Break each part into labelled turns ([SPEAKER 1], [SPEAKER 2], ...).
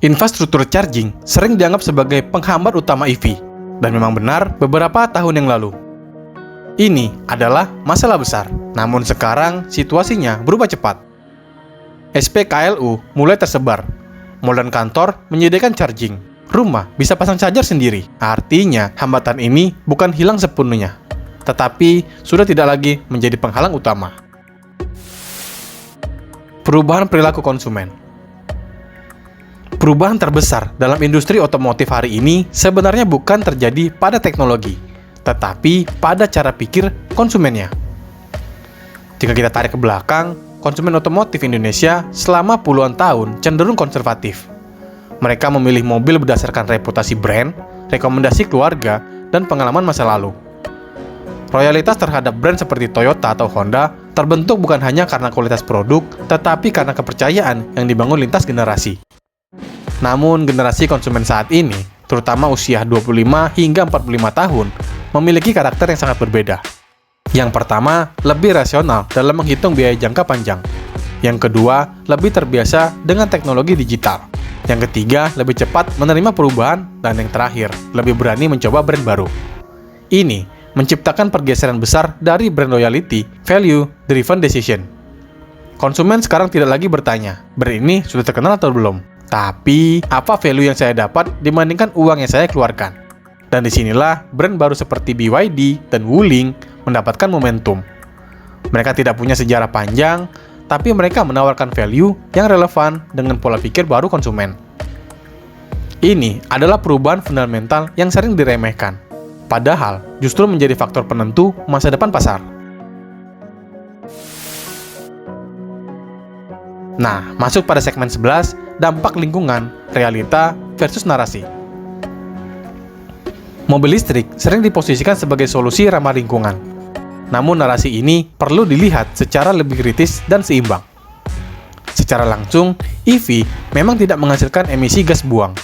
[SPEAKER 1] Infrastruktur charging sering dianggap sebagai penghambat utama EV, dan memang benar beberapa tahun yang lalu. Ini adalah masalah besar, namun sekarang situasinya berubah cepat. SPKLU mulai tersebar, mal dan kantor menyediakan charging, rumah bisa pasang charger sendiri. Artinya, hambatan ini bukan hilang sepenuhnya, tetapi sudah tidak lagi menjadi penghalang utama. Perubahan perilaku konsumen. Perubahan terbesar dalam industri otomotif hari ini sebenarnya bukan terjadi pada teknologi, tetapi pada cara pikir konsumennya. Jika kita tarik ke belakang, konsumen otomotif Indonesia selama puluhan tahun cenderung konservatif. Mereka memilih mobil berdasarkan reputasi brand, rekomendasi keluarga, dan pengalaman masa lalu. Loyalitas terhadap brand seperti Toyota atau Honda terbentuk bukan hanya karena kualitas produk, tetapi karena kepercayaan yang dibangun lintas generasi. Namun, generasi konsumen saat ini, terutama usia 25 hingga 45 tahun, memiliki karakter yang sangat berbeda. Yang pertama, lebih rasional dalam menghitung biaya jangka panjang. Yang kedua, lebih terbiasa dengan teknologi digital. Yang ketiga, lebih cepat menerima perubahan. Dan yang terakhir, lebih berani mencoba brand baru. Ini menciptakan pergeseran besar dari brand loyalty, value-driven decision. Konsumen sekarang tidak lagi bertanya, brand ini sudah terkenal atau belum? Tapi, apa value yang saya dapat dibandingkan uang yang saya keluarkan? Dan disinilah brand baru seperti BYD dan Wuling mendapatkan momentum. Mereka tidak punya sejarah panjang, tapi mereka menawarkan value yang relevan dengan pola pikir baru konsumen. Ini adalah perubahan fundamental yang sering diremehkan, padahal justru menjadi faktor penentu masa depan pasar. Nah, masuk pada segmen 11, dampak lingkungan, realita versus narasi. Mobil listrik sering diposisikan sebagai solusi ramah lingkungan. Namun narasi ini perlu dilihat secara lebih kritis dan seimbang. Secara langsung, EV memang tidak menghasilkan emisi gas buang.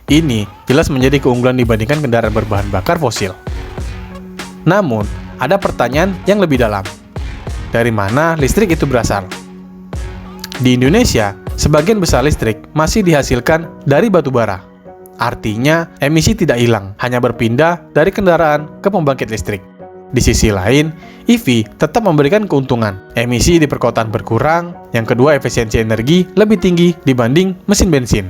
[SPEAKER 1] Ini jelas menjadi keunggulan dibandingkan kendaraan berbahan bakar fosil. Namun, ada pertanyaan yang lebih dalam. Dari mana listrik itu berasal? Di Indonesia, sebagian besar listrik masih dihasilkan dari batu bara. Artinya, emisi tidak hilang, hanya berpindah dari kendaraan ke pembangkit listrik. Di sisi lain, EV tetap memberikan keuntungan. Emisi di perkotaan berkurang, yang kedua efisiensi energi lebih tinggi dibanding mesin bensin.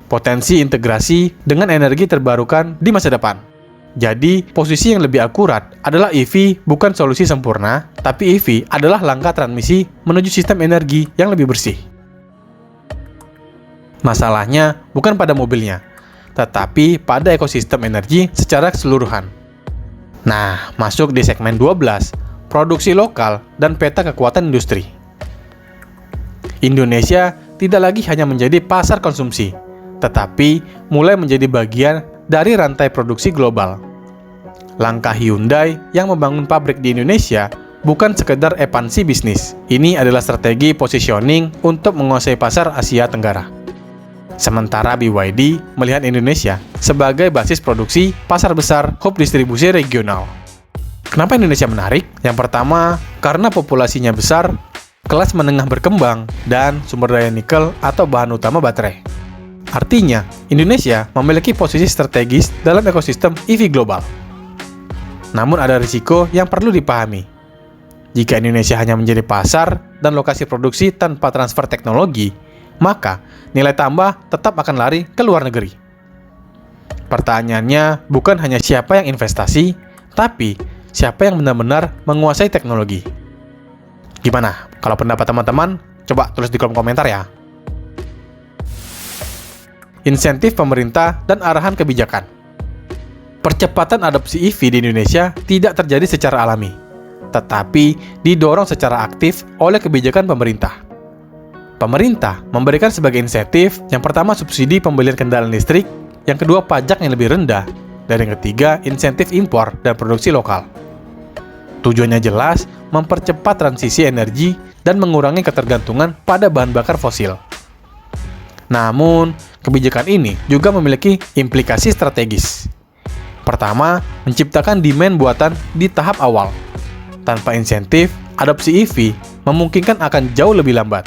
[SPEAKER 1] Potensi integrasi dengan energi terbarukan di masa depan. Jadi, posisi yang lebih akurat adalah EV bukan solusi sempurna, tapi EV adalah langkah transmisi menuju sistem energi yang lebih bersih. Masalahnya bukan pada mobilnya, tetapi pada ekosistem energi secara keseluruhan. Nah, masuk di segmen 12, produksi lokal dan peta kekuatan industri. Indonesia tidak lagi hanya menjadi pasar konsumsi, tetapi mulai menjadi bagian dari rantai produksi global. Langkah Hyundai yang membangun pabrik di Indonesia bukan sekedar ekspansi bisnis. Ini adalah strategi positioning untuk menguasai pasar Asia Tenggara. Sementara BYD melihat Indonesia sebagai basis produksi, pasar besar, hub distribusi regional. Kenapa Indonesia menarik? Yang pertama, karena populasinya besar, kelas menengah berkembang, dan sumber daya nikel atau bahan utama baterai. Artinya, Indonesia memiliki posisi strategis dalam ekosistem EV global. Namun ada risiko yang perlu dipahami. Jika Indonesia hanya menjadi pasar dan lokasi produksi tanpa transfer teknologi, maka nilai tambah tetap akan lari ke luar negeri. Pertanyaannya bukan hanya siapa yang investasi, tapi siapa yang benar-benar menguasai teknologi. Gimana? Kalau pendapat teman-teman, coba tulis di kolom komentar ya. Insentif pemerintah dan arahan kebijakan. Percepatan adopsi EV di Indonesia tidak terjadi secara alami, tetapi didorong secara aktif oleh kebijakan pemerintah. Pemerintah memberikan sebagai insentif, yang pertama subsidi pembelian kendaraan listrik, yang kedua pajak yang lebih rendah, dan yang ketiga insentif impor dan produksi lokal. Tujuannya jelas, mempercepat transisi energi dan mengurangi ketergantungan pada bahan bakar fosil. Namun, kebijakan ini juga memiliki implikasi strategis. Pertama, menciptakan demand buatan di tahap awal. Tanpa insentif, adopsi EV memungkinkan akan jauh lebih lambat.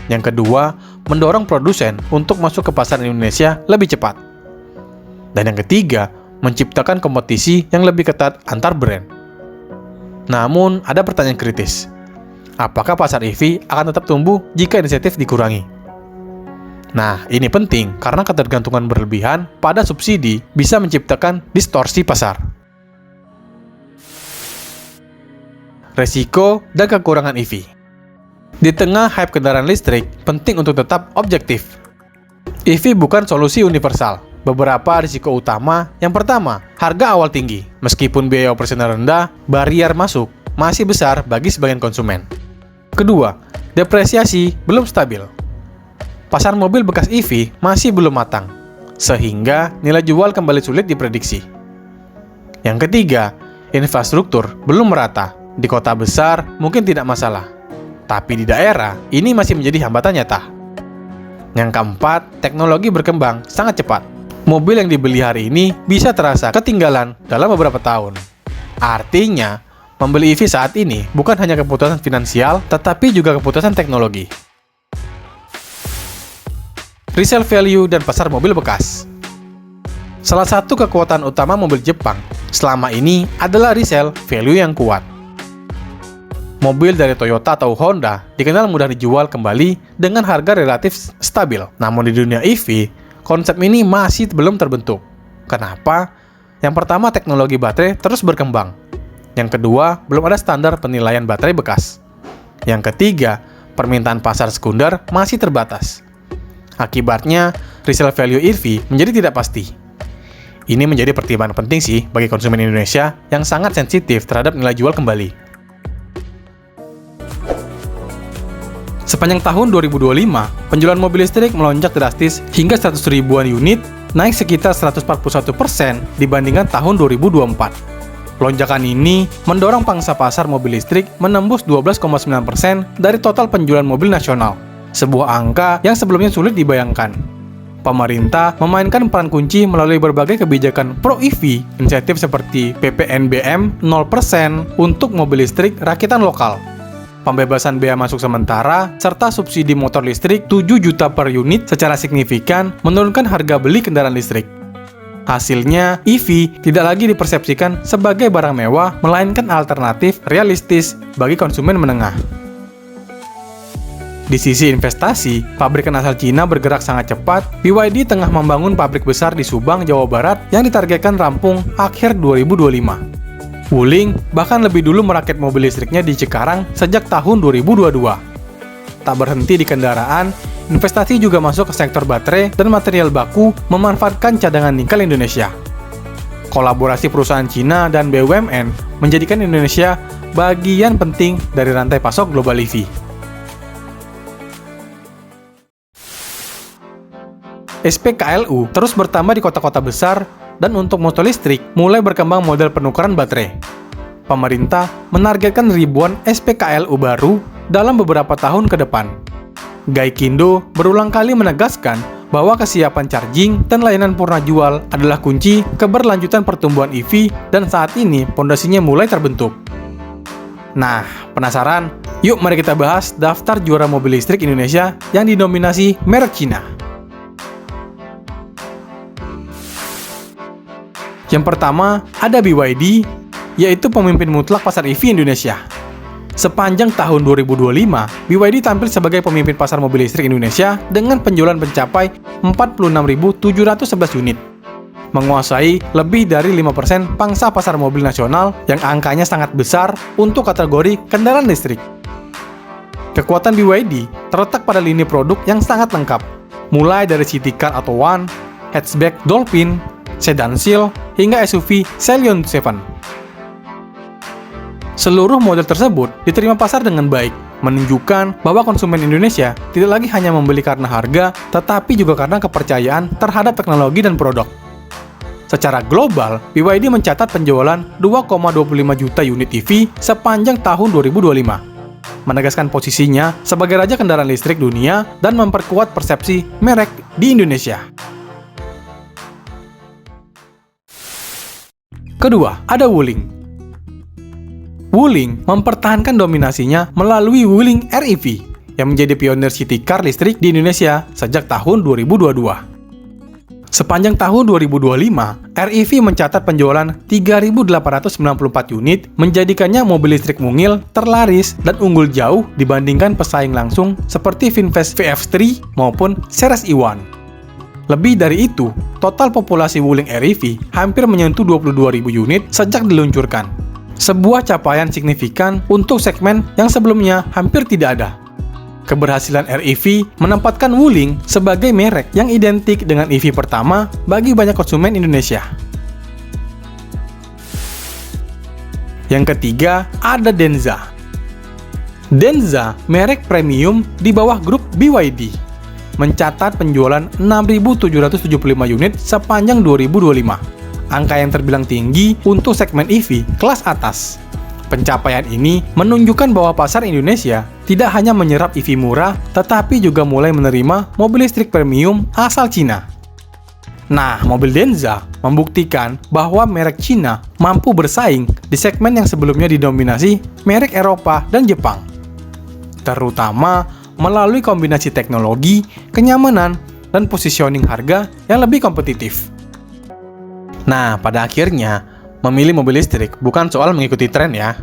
[SPEAKER 1] Yang kedua, mendorong produsen untuk masuk ke pasar Indonesia lebih cepat. Dan yang ketiga, menciptakan kompetisi yang lebih ketat antar brand. Namun, ada pertanyaan kritis. Apakah pasar EV akan tetap tumbuh jika insentif dikurangi? Nah, ini penting karena ketergantungan berlebihan pada subsidi bisa menciptakan distorsi pasar. Resiko dan kekurangan EV. Di tengah hype kendaraan listrik, penting untuk tetap objektif. EV bukan solusi universal. Beberapa risiko utama. Yang pertama, harga awal tinggi. Meskipun biaya operasional rendah, barrier masuk masih besar bagi sebagian konsumen. Kedua, depresiasi belum stabil. Pasar mobil bekas EV masih belum matang, sehingga nilai jual kembali sulit diprediksi. Yang ketiga, infrastruktur belum merata. Di kota besar mungkin tidak masalah, tapi di daerah ini masih menjadi hambatan nyata. Yang keempat, teknologi berkembang sangat cepat. Mobil yang dibeli hari ini bisa terasa ketinggalan dalam beberapa tahun. Artinya, membeli EV saat ini bukan hanya keputusan finansial, tetapi juga keputusan teknologi. Resale value dan pasar mobil bekas. Salah satu kekuatan utama mobil Jepang selama ini adalah resale value yang kuat. Mobil dari Toyota atau Honda dikenal mudah dijual kembali dengan harga relatif stabil. Namun di dunia EV, konsep ini masih belum terbentuk. Kenapa? Yang pertama, teknologi baterai terus berkembang. Yang kedua, belum ada standar penilaian baterai bekas. Yang ketiga, permintaan pasar sekunder masih terbatas. Akibatnya, resale value EV menjadi tidak pasti. Ini menjadi pertimbangan penting sih bagi konsumen Indonesia yang sangat sensitif terhadap nilai jual kembali. Sepanjang tahun 2025, penjualan mobil listrik melonjak drastis hingga 100 ribuan unit, naik sekitar 141% dibandingkan tahun 2024. Lonjakan ini mendorong pangsa pasar mobil listrik menembus 12,9% dari total penjualan mobil nasional, sebuah angka yang sebelumnya sulit dibayangkan. Pemerintah memainkan peran kunci melalui berbagai kebijakan pro-EV, insentif seperti PPNBM 0% untuk mobil listrik rakitan lokal, pembebasan bea masuk sementara, serta subsidi motor listrik 7 juta per unit secara signifikan menurunkan harga beli kendaraan listrik. Hasilnya, EV tidak lagi dipersepsikan sebagai barang mewah, melainkan alternatif realistis bagi konsumen menengah. Di sisi investasi, pabrikan asal Cina bergerak sangat cepat. BYD tengah membangun pabrik besar di Subang, Jawa Barat yang ditargetkan rampung akhir 2025. Wuling bahkan lebih dulu merakit mobil listriknya di Cikarang sejak tahun 2022. Tak berhenti di kendaraan, investasi juga masuk ke sektor baterai dan material baku memanfaatkan cadangan nikel Indonesia. Kolaborasi perusahaan Cina dan BUMN menjadikan Indonesia bagian penting dari rantai pasok global EV. SPKLU terus bertambah di kota-kota besar, dan untuk motor listrik mulai berkembang model penukaran baterai. Pemerintah menargetkan ribuan SPKLU baru dalam beberapa tahun ke depan. Gaikindo berulang kali menegaskan bahwa kesiapan charging dan layanan purna jual adalah kunci keberlanjutan pertumbuhan EV, dan saat ini pondasinya mulai terbentuk. Nah, penasaran? Yuk mari kita bahas daftar juara mobil listrik Indonesia yang didominasi merek Cina. Yang pertama, ada BYD, yaitu pemimpin mutlak pasar EV Indonesia. Sepanjang tahun 2025, BYD tampil sebagai pemimpin pasar mobil listrik Indonesia dengan penjualan mencapai 46.711 unit. Menguasai lebih dari 5% pangsa pasar mobil nasional yang angkanya sangat besar untuk kategori kendaraan listrik. Kekuatan BYD terletak pada lini produk yang sangat lengkap, mulai dari city car atau One, hatchback Dolphin, sedan Seal, hingga SUV Scion 7. Seluruh model tersebut diterima pasar dengan baik, menunjukkan bahwa konsumen Indonesia tidak lagi hanya membeli karena harga, tetapi juga karena kepercayaan terhadap teknologi dan produk. Secara global, BYD mencatat penjualan 2,25 juta unit EV sepanjang tahun 2025, menegaskan posisinya sebagai raja kendaraan listrik dunia dan memperkuat persepsi merek di Indonesia. Kedua, ada Wuling. Wuling mempertahankan dominasinya melalui Wuling REV yang menjadi pionir city car listrik di Indonesia sejak tahun 2022. Sepanjang tahun 2025, REV mencatat penjualan 3.894 unit, menjadikannya mobil listrik mungil, terlaris, dan unggul jauh dibandingkan pesaing langsung seperti Finfast VF3 maupun Ceres E1. Lebih dari itu, total populasi Wuling REV hampir menyentuh 22.000 unit sejak diluncurkan. Sebuah capaian signifikan untuk segmen yang sebelumnya hampir tidak ada. Keberhasilan REV menempatkan Wuling sebagai merek yang identik dengan EV pertama bagi banyak konsumen Indonesia. Yang ketiga, ada Denza. Denza, merek premium di bawah grup BYD, mencatat penjualan 6.775 unit sepanjang 2025. Angka yang terbilang tinggi untuk segmen EV kelas atas. Pencapaian ini menunjukkan bahwa pasar Indonesia tidak hanya menyerap EV murah, tetapi juga mulai menerima mobil listrik premium asal Cina. Nah, mobil Denza membuktikan bahwa merek Cina mampu bersaing di segmen yang sebelumnya didominasi merek Eropa dan Jepang, terutama melalui kombinasi teknologi, kenyamanan, dan positioning harga yang lebih kompetitif. Nah, pada akhirnya, memilih mobil listrik bukan soal mengikuti tren ya.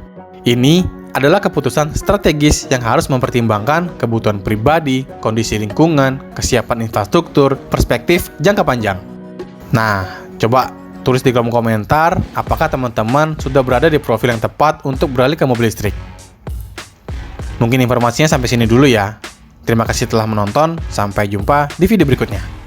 [SPEAKER 1] Ini adalah keputusan strategis yang harus mempertimbangkan kebutuhan pribadi, kondisi lingkungan, kesiapan infrastruktur, perspektif jangka panjang. Nah, coba tulis di kolom komentar apakah teman-teman sudah berada di profil yang tepat untuk beralih ke mobil listrik. Mungkin informasinya sampai sini dulu ya. Terima kasih telah menonton, sampai jumpa di video berikutnya.